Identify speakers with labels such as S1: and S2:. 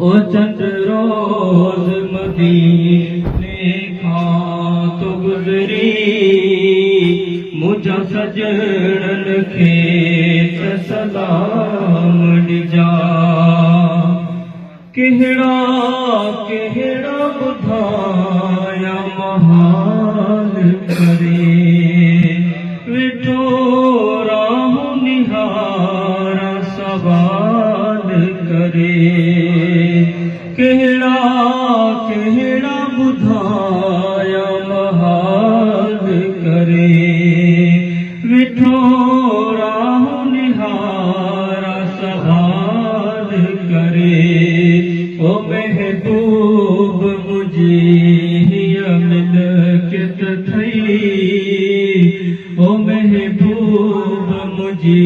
S1: ओ चंद रोज मदीने खां तो गुज़री मुझा सजणन खे सलाम ॾिजा कहिड़ा कहिड़ा ॿुधाया महाल करे वेठो राहु निहारा सवाल करे कहिड़ा कहिड़ा ॿुधाया महाल करे वेठो राहु निहारा सवाल करे ओ महबूब मुझे मिलकत थई ओ महबूब मुझे